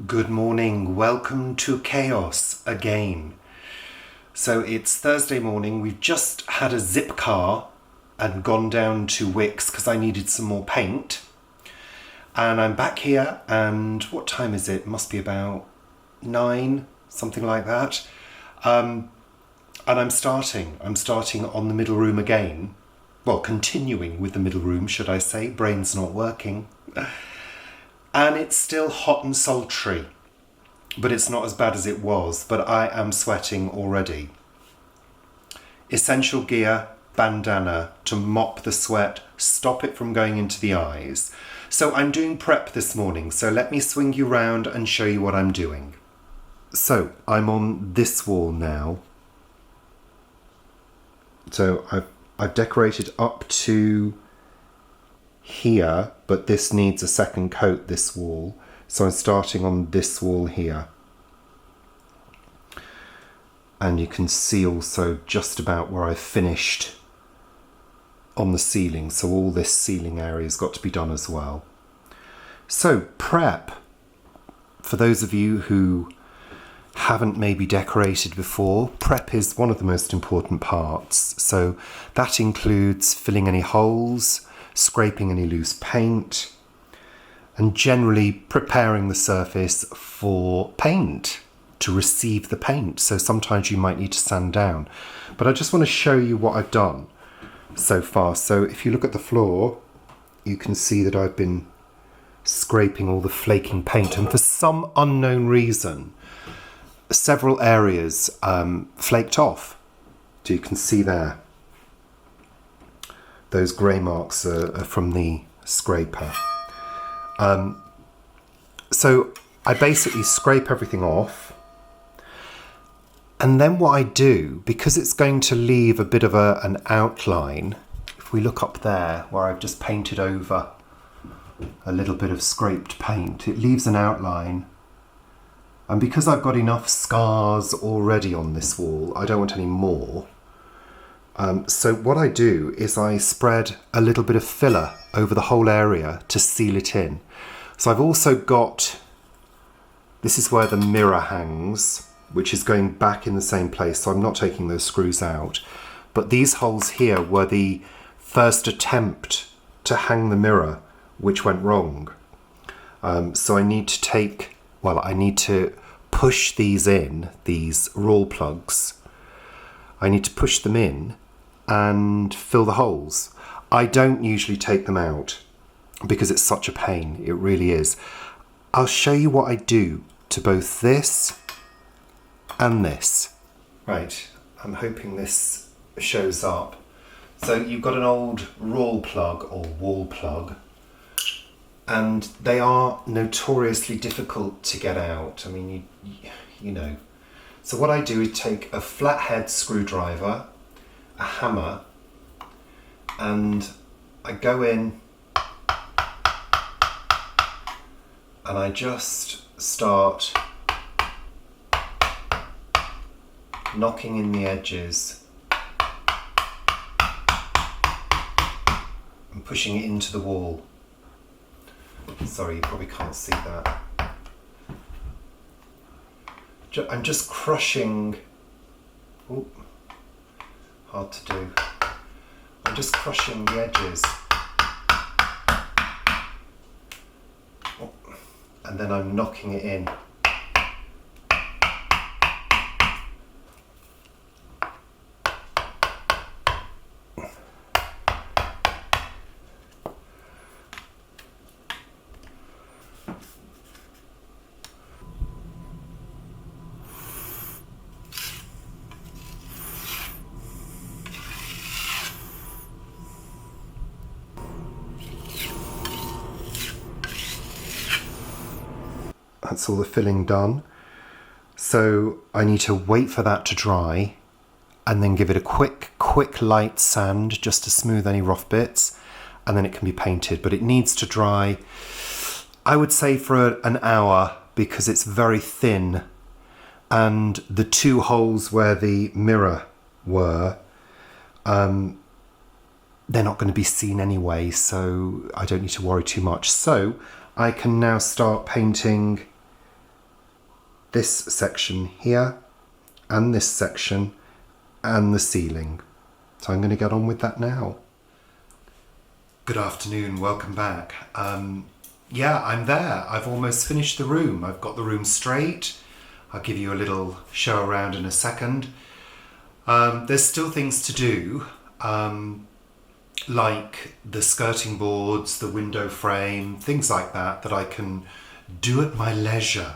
Good morning, welcome to chaos again. So it's Thursday morning, we've just had a zip car and gone down to Wickes because I needed some more paint. And I'm back here and what time is it? Must be about 9, something like that. And I'm starting on the middle room again. Well, continuing with the middle room, should I say, brain's not working. And it's still hot and sultry, but it's not as bad as it was, but I am sweating already. Essential gear, bandana to mop the sweat, stop it from going into the eyes. So I'm doing prep this morning, so let me swing you round and show you what I'm doing. So I'm on this wall now. So I've decorated up to here, but this needs a second coat, this wall. So I'm starting on this wall here. And you can see also just about where I've finished on the ceiling. So all this ceiling area has got to be done as well. So prep, for those of you who haven't maybe decorated before, prep is one of the most important parts. So that includes filling any holes, scraping any loose paint, and generally preparing the surface for paint, to receive the paint. So sometimes you might need to sand down. But I just want to show you what I've done so far. So if you look at the floor, you can see that I've been scraping all the flaking paint, and for some unknown reason, several areas flaked off. So you can see there, those grey marks are from the scraper. So I basically scrape everything off, and then what I do, because it's going to leave a bit of an outline, if we look up there where I've just painted over a little bit of scraped paint, it leaves an outline. And because I've got enough scars already on this wall, I don't want any more. So what I do is I spread a little bit of filler over the whole area to seal it in. So I've also got, this is where the mirror hangs, which is going back in the same place. So I'm not taking those screws out. But these holes here were the first attempt to hang the mirror, which went wrong. So I need to push these in, these roll plugs. I need to push them in and fill the holes. I don't usually take them out because it's such a pain, it really is. I'll show you what I do to both this and this. Right, I'm hoping this shows up. So you've got an old roll plug or wall plug, and they are notoriously difficult to get out. I mean, you know. So what I do is take a flathead screwdriver, a hammer, and I go in and I just start knocking in the edges and pushing it into the wall. Sorry, you probably can't see that. I'm just crushing, hard to do. I'm just crushing the edges. And then I'm knocking it in. That's all the filling done. So I need to wait for that to dry and then give it a quick light sand just to smooth any rough bits, and then it can be painted. But it needs to dry, I would say, for an hour because it's very thin, and the two holes where the mirror were, they're not going to be seen anyway, so I don't need to worry too much. So I can now start painting this section here and this section and the ceiling. So I'm going to get on with that now. Good afternoon, welcome back. Yeah, I'm there. I've almost finished the room. I've got the room straight. I'll give you a little show around in a second. There's still things to do, like the skirting boards, the window frame, things like that I can do at my leisure.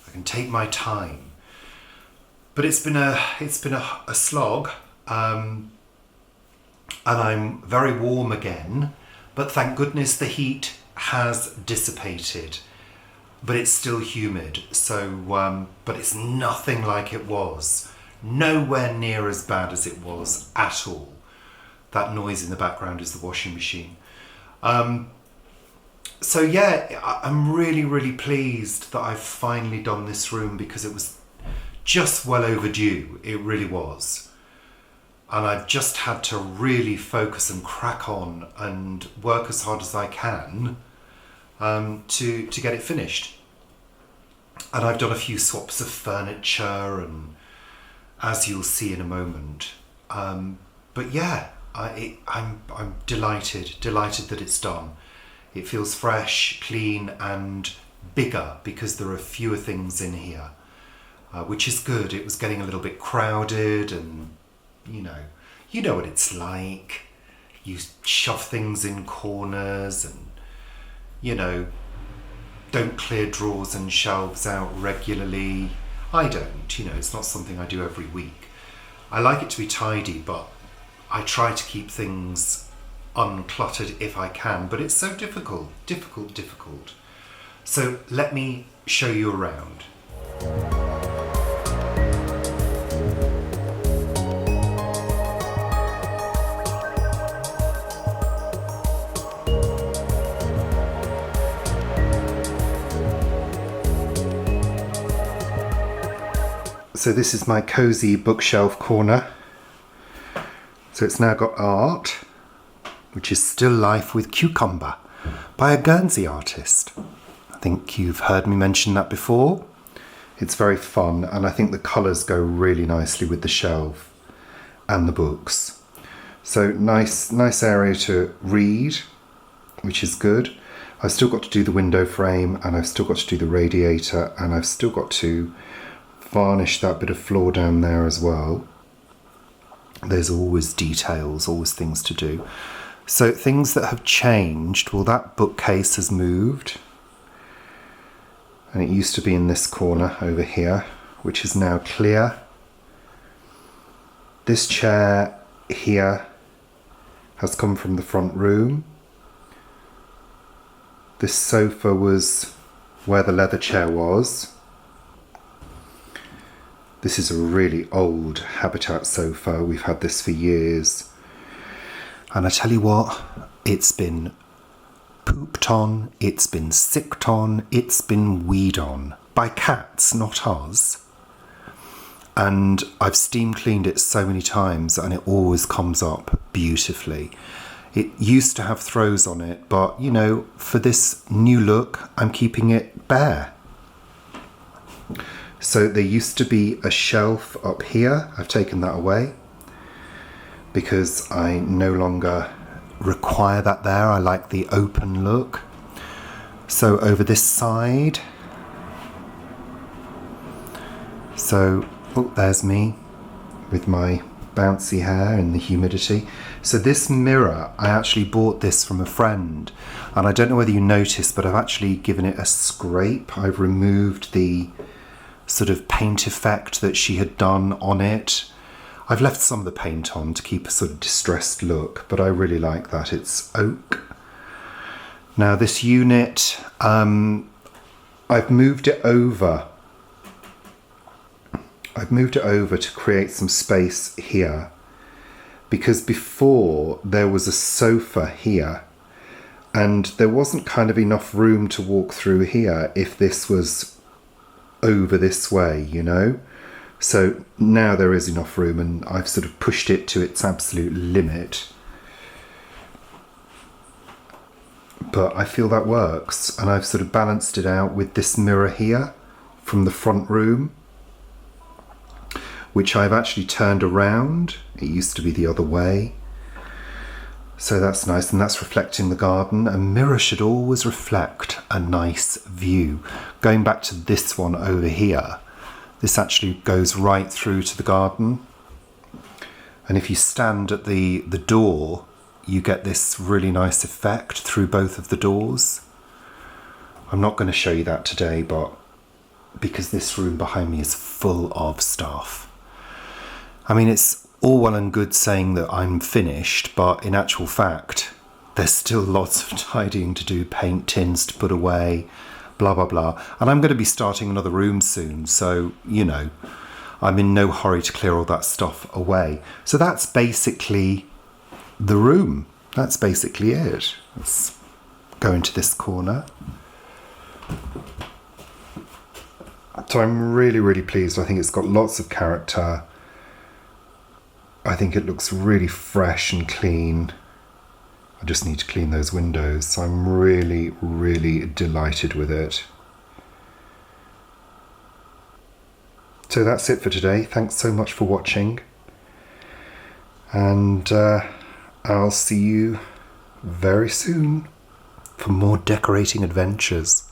I can take my time. But it's been a slog, and I'm very warm again. But thank goodness the heat has dissipated. But it's still humid, so but it's nothing like it was. Nowhere near as bad as it was at all. That noise in the background is the washing machine. So yeah, I'm really, really pleased that I've finally done this room, because it was just well overdue. It really was. And I've just had to really focus and crack on and work as hard as I can to get it finished. And I've done a few swaps of furniture, and as you'll see in a moment. But yeah, I'm delighted that it's done. It feels fresh, clean and bigger because there are fewer things in here, which is good. It was getting a little bit crowded, and you know what it's like. You shove things in corners and, don't clear drawers and shelves out regularly. I don't, it's not something I do every week. I like it to be tidy, but I try to keep things uncluttered if I can, but it's so difficult. So let me show you around. So this is my cozy bookshelf corner. So it's now got art, which is Still Life with Cucumber by a Guernsey artist. I think you've heard me mention that before. It's very fun, and I think the colours go really nicely with the shelf and the books. So nice area to read, which is good. I've still got to do the window frame, and I've still got to do the radiator, and I've still got to varnish that bit of floor down there as well. There's always details, always things to do. So things that have changed, well, that bookcase has moved, and it used to be in this corner over here, which is now clear. This chair here has come from the front room. This sofa was where the leather chair was. This is a really old Habitat sofa. We've had this for years. And I tell you what, it's been pooped on, it's been sicked on, it's been weed on. By cats, not us. And I've steam cleaned it so many times, and it always comes up beautifully. It used to have throws on it, but for this new look, I'm keeping it bare. So there used to be a shelf up here. I've taken that away because I no longer require that there. I like the open look. So over this side, there's me with my bouncy hair and the humidity. So this mirror, I actually bought this from a friend, and I don't know whether you noticed, but I've actually given it a scrape. I've removed the sort of paint effect that she had done on it. I've left some of the paint on to keep a sort of distressed look, but I really like that. It's oak. Now this unit, I've moved it over. To create some space here, because before there was a sofa here, and there wasn't kind of enough room to walk through here if this was over this way, So now there is enough room, and I've sort of pushed it to its absolute limit. But I feel that works, and I've sort of balanced it out with this mirror here from the front room, which I've actually turned around. It used to be the other way. So that's nice, and that's reflecting the garden. A mirror should always reflect a nice view. Going back to this one over here, this actually goes right through to the garden. And if you stand at the door, you get this really nice effect through both of the doors. I'm not going to show you that today, but because this room behind me is full of stuff. I mean, it's all well and good saying that I'm finished, but in actual fact, there's still lots of tidying to do, paint tins to put away, blah, blah, blah. And I'm going to be starting another room soon, so, you know, I'm in no hurry to clear all that stuff away. So that's basically the room. That's basically it. Let's go into this corner. So I'm really, really pleased. I think it's got lots of character. I think it looks really fresh and clean. I just need to clean those windows. So I'm really, really delighted with it. So that's it for today. Thanks so much for watching. And I'll see you very soon for more decorating adventures.